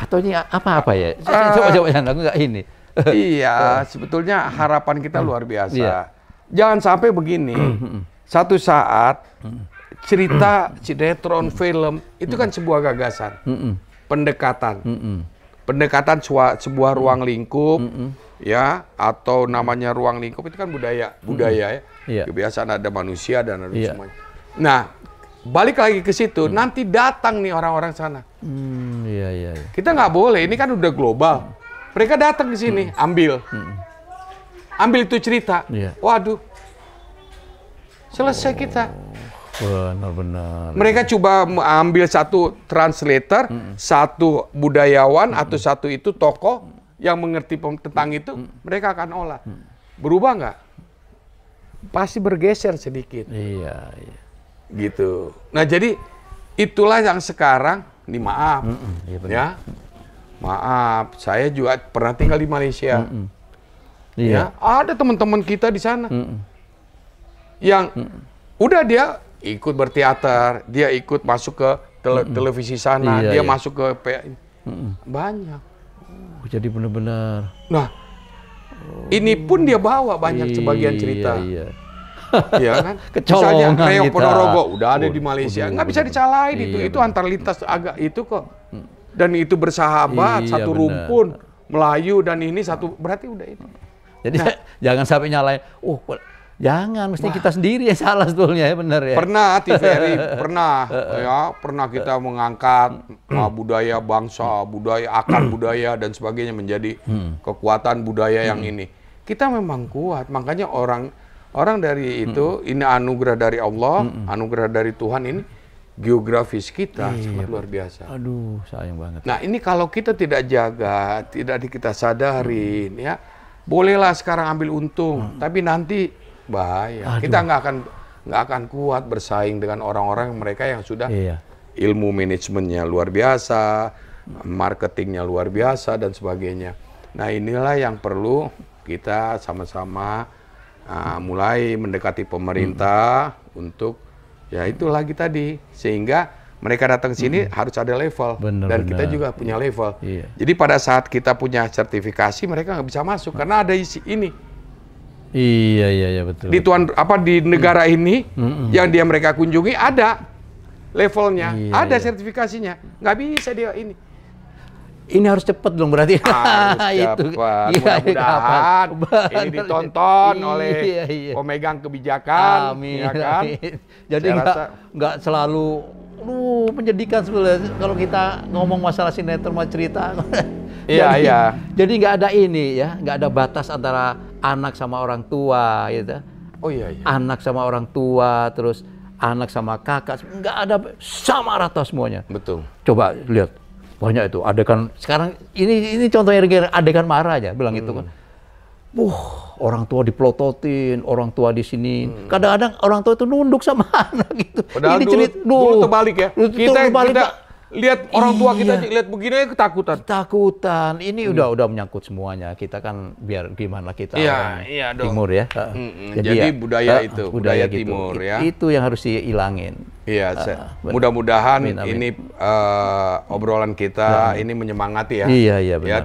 Atau ini apa ya? Coba aku nggak ini. Iya, sebetulnya harapan kita luar biasa. Jangan sampai begini. Satu saat cerita sinetron, film itu kan sebuah gagasan, pendekatan, sebuah ruang lingkup, ya, atau namanya ruang lingkup itu kan budaya ya. Kebiasaan ada manusia dan ada semuanya. Nah, balik lagi ke situ, nanti datang nih orang-orang sana. Kita nggak boleh, ini kan udah global. Mereka datang ke sini, ambil itu cerita. Waduh, selesai kita. Benar-benar. Mereka coba ambil satu translator, satu budayawan atau satu itu tokoh yang mengerti tentang itu, mereka akan olah. Berubah nggak? Pasti bergeser sedikit. Iya. Gitu. Nah, jadi itulah yang sekarang, maaf, ya. Maaf, saya juga pernah tinggal di Malaysia. Ya, ada teman-teman kita di sana yang udah dia ikut berteater, dia ikut masuk ke televisi sana, dia masuk ke banyak. Jadi benar-benar. Nah, ini pun dia bawa banyak sebagian cerita. Iya kan? Misalnya reog Ponorogo udah ada di Malaysia, nggak bisa dicalain itu antar lintas agak itu kok. Dan itu bersahabat, satu rumpun, Melayu dan ini satu, berarti udah ini. Jadi jangan sampai nyalain, jangan, mesti kita sendiri yang salah sebetulnya, ya benar ya. Pernah TVRI, pernah kita mengangkat budaya bangsa, akar budaya dan sebagainya menjadi kekuatan budaya yang ini. Kita memang kuat, makanya orang dari itu, ini anugerah dari Allah, anugerah dari Tuhan ini, geografis kita sangat luar biasa. Aduh, sayang banget. Nah, ini kalau kita tidak jaga, tidak kita sadarin, ya, bolehlah sekarang ambil untung, tapi nanti bahaya. Kita nggak akan kuat bersaing dengan orang-orang mereka yang sudah ilmu manajemennya luar biasa, marketingnya luar biasa dan sebagainya. Nah, inilah yang perlu kita sama-sama mulai mendekati pemerintah untuk ya itu lagi tadi, sehingga mereka datang sini harus ada level. Dan kita juga punya level. Iya. Jadi pada saat kita punya sertifikasi, mereka nggak bisa masuk karena ada isi ini. Iya betul. Di di negara ini yang mereka kunjungi ada levelnya, ada sertifikasinya. Nggak bisa dia ini. Ini harus cepat dong berarti. Harus cepat. Mudah-mudahan ini ditonton oleh pemegang kebijakan. Amin. Ya kan? Jadi nggak selalu menyedihkan sebenarnya kalau kita ngomong masalah sinetron sama cerita. Iya. Jadi nggak ada ini ya, nggak ada batas antara anak sama orang tua, gitu. Oh iya. Anak sama orang tua, terus anak sama kakak, nggak ada, sama rata semuanya. Betul. Coba lihat. Banyak itu adegan sekarang ini contohnya adegan marah aja bilang itu kan. Orang tua dipelototin, orang tua di sini. Kadang-kadang orang tua itu nunduk sama anak gitu. Padahal ini dulu terbalik ya. Kita lihat orang tua kita lihat begini ketakutan. Ketakutan. Ini udah menyangkut semuanya. Kita kan biar gimana kita orang timur ya. Jadi budaya timur ya. Itu yang harus dihilangin. Iya, mudah-mudahan ini obrolan kita ini menyemangati ya. Iya benar. Ya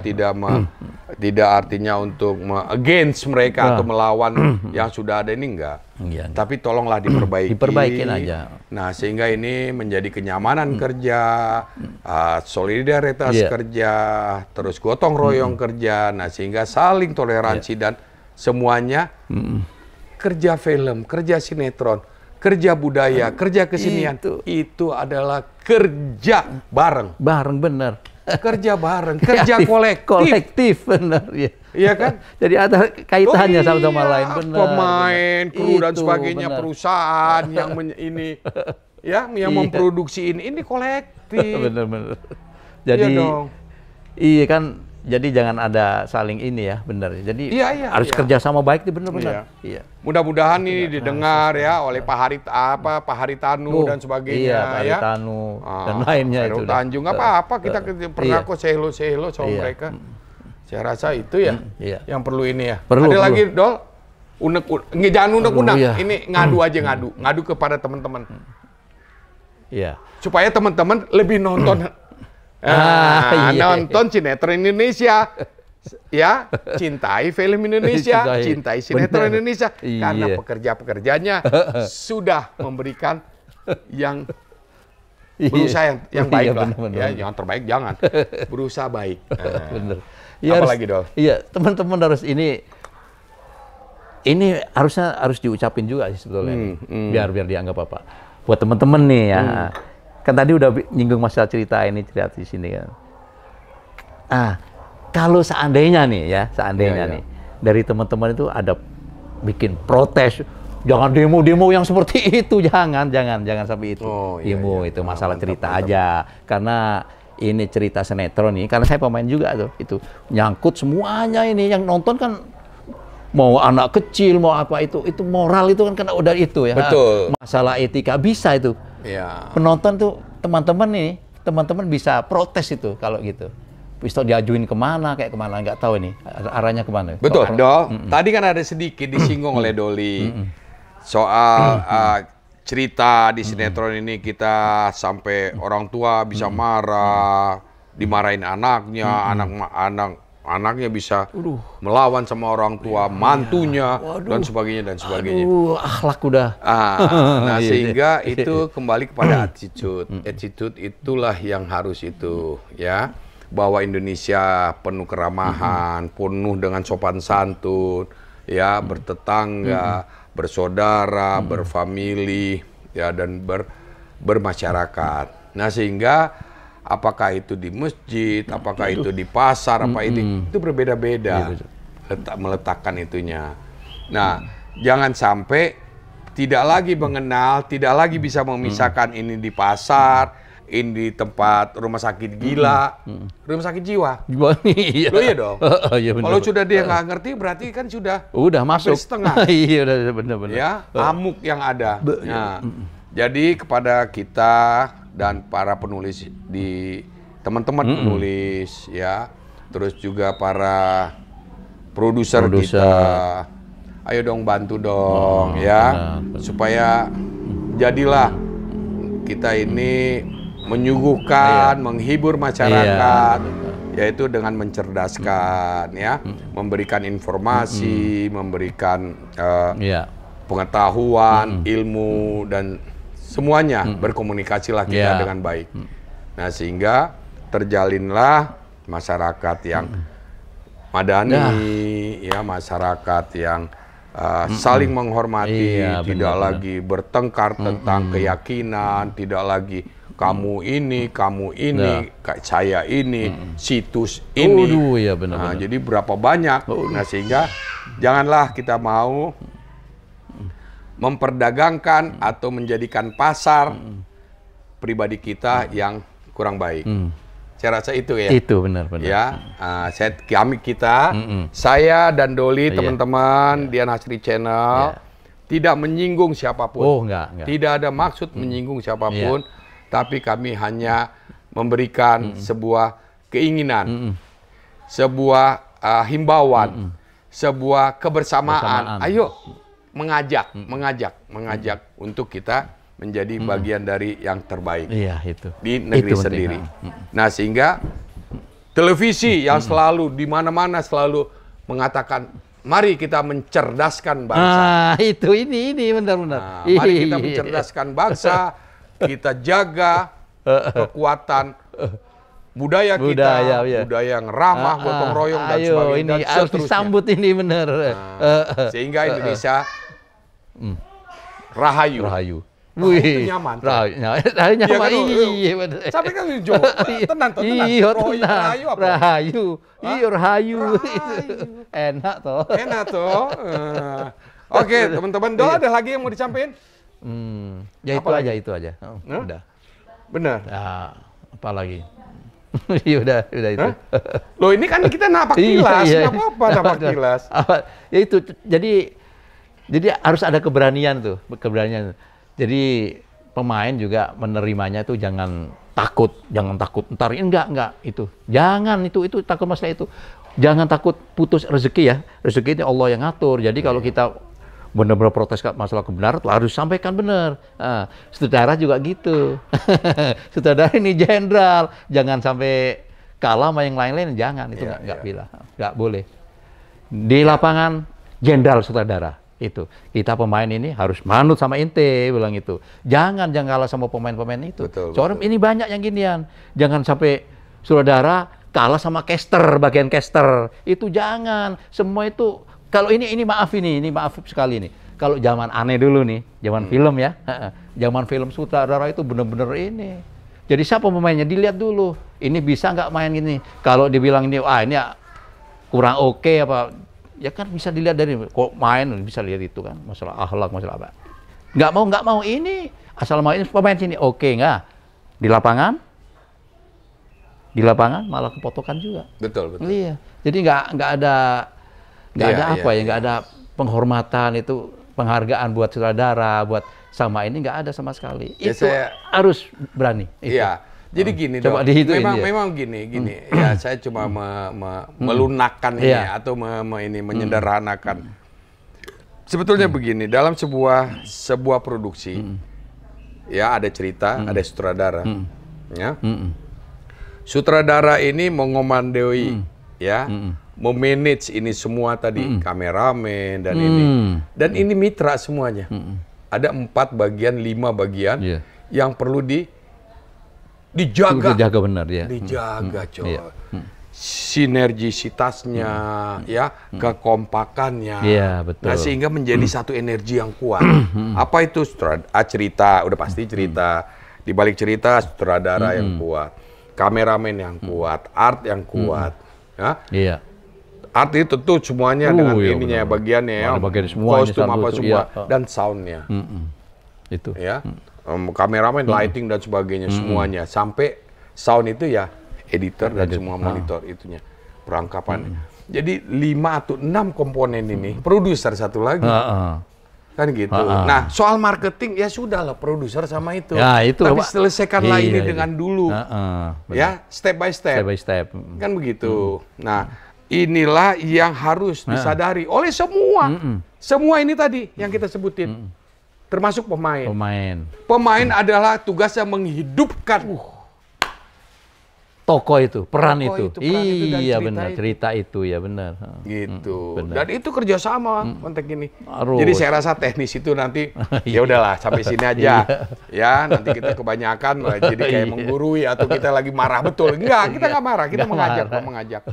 tidak artinya untuk against mereka atau melawan yang sudah ada ini enggak. Iya. Tapi tolonglah diperbaiki. Diperbaikin aja. Nah, sehingga ini menjadi kenyamanan kerja, solidaritas kerja, terus gotong royong kerja. Nah, sehingga saling toleransi dan semuanya kerja film, kerja sinetron, kerja budaya, kerja kesenian itu adalah kerja bareng. Bareng bener. Kerja bareng, kerja kolektif. Kolektif bener ya. Iya kan? Jadi ada kaitannya satu sama lain bener. Pemain, kru dan sebagainya, perusahaan yang yang memproduksi ini kolektif. Bener. Jadi iya kan. Jadi jangan ada saling ini ya, benar. Jadi harus kerjasama baik itu benar-benar. Iya. Mudah-mudahan ini didengar ya oleh Pak Haritanu dan sebagainya Pak Haritanu dan lainnya itu. Tanjung apa-apa kita pernah kok selo sama mereka. Saya rasa itu yang perlu ini ya. Ada lagi Dol? Jangan unek-unek. Ini ngadu aja ngadu kepada teman-teman. Iya. Supaya teman-teman lebih nonton. Nonton sinetron Indonesia, ya, cintai film Indonesia, cintai sinetron Indonesia, karena pekerja-pekerjanya sudah memberikan yang berusaha yang baik lah, ya, yang terbaik jangan, berusaha baik. Bener. Apalagi Dol? Iya, teman-teman harus ini harus diucapin juga sih sebetulnya, biar dianggap apa. Buat teman-teman nih ya. Kan tadi udah nyinggung masalah cerita di sini kan. Kalau seandainya nih dari teman-teman itu ada bikin protes, jangan demo yang seperti itu, jangan sampai itu. Demo itu masalah cerita aja, karena ini cerita sinetron nih, karena saya pemain juga tuh, itu nyangkut semuanya ini yang nonton kan. Mau anak kecil, mau apa itu moral itu kan udah itu ya. Betul. Masalah etika bisa itu. Ya. Penonton tuh teman-teman bisa protes itu kalau gitu. Bisa diajuin kemana nggak tahu ini arahnya kemana. Betul, Dol. Tadi kan ada sedikit disinggung oleh Doli soal cerita di sinetron ini kita sampai orang tua bisa marah, dimarahin anaknya, anaknya bisa melawan sama orang tua, mantunya, dan sebagainya. Akhlak udah. Nah, sehingga itu kembali kepada attitude. Attitude itulah yang harus itu, ya. Bahwa Indonesia penuh keramahan, penuh dengan sopan santun, ya, bertetangga, bersaudara, berfamili, ya, dan bermasyarakat. Nah, sehingga apakah itu di masjid, apakah itu di pasar, itu berbeda-beda meletakkan itunya. Nah, jangan sampai tidak lagi mengenal, tidak lagi bisa memisahkan ini di pasar, ini di tempat rumah sakit gila, rumah sakit jiwa. Iya. Loh iya dong. Kalau sudah dia nggak ngerti, berarti kan sudah masuk setengah. Iya, udah benar-benar. Ya, amuk yang ada. Nah, jadi kepada kita dan para penulis di teman-teman penulis ya, terus juga para produser kita, ayo dong bantu dong ya, supaya jadilah kita ini menyuguhkan, menghibur masyarakat, yaitu dengan mencerdaskan ya, memberikan informasi, memberikan pengetahuan, ilmu, dan semuanya berkomunikasilah kita dengan baik. Nah, sehingga terjalinlah masyarakat yang madani, ya, masyarakat yang saling menghormati, tidak lagi bertengkar tentang keyakinan, tidak lagi kamu ini, saya ini, situs ini. Nah, jadi berapa banyak. Nah, sehingga janganlah kita mau memperdagangkan atau menjadikan pasar pribadi kita yang kurang baik. Saya rasa itu ya. Itu benar. Ya, saya dan Doli, teman-teman Dian Hasri Channel, tidak menyinggung siapapun. Oh, enggak. Tidak ada maksud menyinggung siapapun, tapi kami hanya memberikan sebuah keinginan, sebuah himbauan, sebuah kebersamaan. Ayo mengajak untuk kita menjadi bagian dari yang terbaik di negeri sendiri. Nah, sehingga televisi yang selalu di mana-mana selalu mengatakan, mari kita mencerdaskan bangsa. Ini benar-benar. Mari kita mencerdaskan bangsa, kita jaga kekuatan budaya kita, budaya yang ramah, gotong royong dan sebagainya. Ini harus disambut ini benar. Sehingga Indonesia rahayu. Wih, nyaman. Rahayu nyaman. Iya, benar. Sampai kan tenang. Rahayu. Enak toh. Oke, teman-teman, ada lagi yang mau disampaikan? Ya itu aja. Udah. Benar. Ya, apa lagi? udah itu. Loh, ini kan kita napak tilas, nggak apa-apa napak tilas. Ya itu, jadi harus ada keberanian. Jadi pemain juga menerimanya itu jangan takut. Ntar enggak itu. Jangan itu takut masalah itu. Jangan takut putus rezeki ya. Rezeki ini Allah yang ngatur. Jadi kalau kita benar-benar protes masalah kebenaran, tuh harus sampaikan benar. Sutradara juga gitu. Sutradara ini jenderal, jangan sampai kalah sama yang lain-lain, jangan. Itu nggak boleh. Di lapangan jenderal sutradara itu. Kita pemain ini harus manut sama ente, bilang itu. Jangan kalah sama pemain-pemain itu. Soalnya ini banyak yang ginian. Jangan sampai sutradara kalah sama bagian caster. Itu jangan. Semua itu. Kalau ini maaf sekali nih. Kalau zaman aneh dulu nih, zaman film ya, zaman film sutradara itu bener-bener ini. Jadi siapa pemainnya dilihat dulu. Ini bisa nggak main gini? Kalau dibilang ini, ini kurang oke apa? Ya kan bisa dilihat dari kok main bisa lihat itu kan, masalah akhlak, masalah apa? Nggak mau ini asal mau ini pemain sini oke nggak? Di lapangan malah kepotokan juga. Betul. Iya. Jadi nggak ada penghormatan itu, penghargaan buat sutradara, buat sama ini nggak ada sama sekali. Ya, itu harus berani. Iya. Jadi gini dong. Memang gini. Ya, saya cuma melunakkan ini atau menyederhanakan. Sebetulnya begini, dalam sebuah produksi, ya ada cerita, ada sutradara, ya. Sutradara ini mengomandoi, ya. Memanage ini semua tadi, kameramen dan ini. Dan ini mitra semuanya. Ada 5 bagian yang perlu dijaga. Dijaga benar ya. Dijaga, coy. Sinergisitasnya, ya, kekompakannya. Iya, betul. Nah, sehingga menjadi satu energi yang kuat. Apa itu? Cerita, udah pasti cerita. Di balik cerita, sutradara yang kuat. Kameramen yang kuat, art yang kuat. Ya. Iya. Art itu tentu semuanya dengan ininya, bagiannya ya, kostum apa semua, dan soundnya. Itu. Ya, kameramen, lighting dan sebagainya, semuanya. Sampai sound itu ya editor dan semua monitor itunya, perangkapannya. Jadi 5 atau 6 komponen ini, produser satu lagi. Kan gitu. Nah, soal marketing ya sudahlah produser sama itu. Ya, itu. Tapi selesaikanlah ini dengan dulu. Ya, step by step. Step by step. Kan begitu. Nah, inilah yang harus disadari oleh semua. Semua ini tadi yang kita sebutin. Termasuk pemain. Pemain adalah tugasnya menghidupkan tokoh itu, peran itu. Iya benar, cerita itu ya benar. Gitu. Benar. Dan itu kerjasama konteks ini. Jadi saya rasa teknis itu nanti ya udahlah sampai sini aja. Ya nanti kita kebanyakan jadi kayak menggurui atau kita lagi marah betul. Enggak, kita nggak marah, kita mengajak.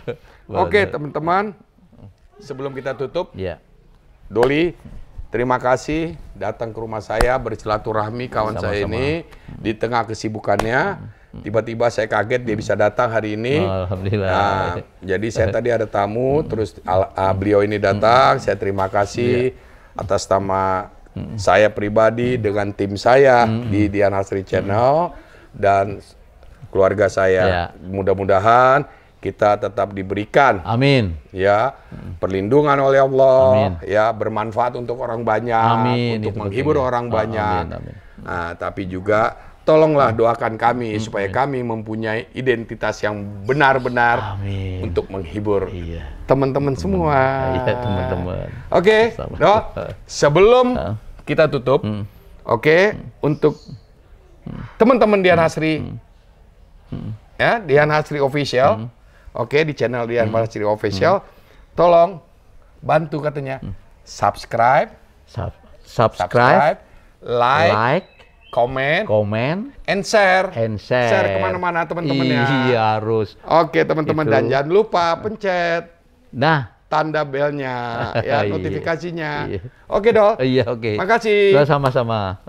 Oke teman-teman, sebelum kita tutup, Doli, terima kasih datang ke rumah saya bersilaturahmi kawan saya ini di tengah kesibukannya. Tiba-tiba saya kaget dia bisa datang hari ini. Alhamdulillah. Nah, jadi saya tadi ada tamu, terus beliau ini datang. Saya terima kasih atas nama saya pribadi dengan tim saya di Dian Hasri Channel dan keluarga saya. Mudah-mudahan kita tetap diberikan, amin, ya, perlindungan oleh Allah, ya, bermanfaat untuk orang banyak, untuk menghibur orang banyak. Nah, tapi juga tolonglah doakan kami supaya kami mempunyai identitas yang benar-benar untuk menghibur teman-teman semua. Teman-teman. Oke, sebelum kita tutup, untuk teman-teman Dian Hasri, ya, Dian Hasri Official, di channel Dian Hasri Official, tolong bantu katanya subscribe, like, komen, and share. Share kemana-mana teman-teman ya. Iya harus. Oke teman-teman, dan jangan lupa pencet tanda belnya, ya, notifikasinya. Oke Dol. Iya oke. Makasih. Sama-sama.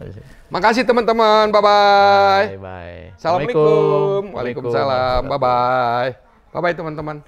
Makasih teman-teman. Bye-bye. Bye-bye. Assalamualaikum. Waalaikumsalam. Bye-bye. Bye-bye teman-teman.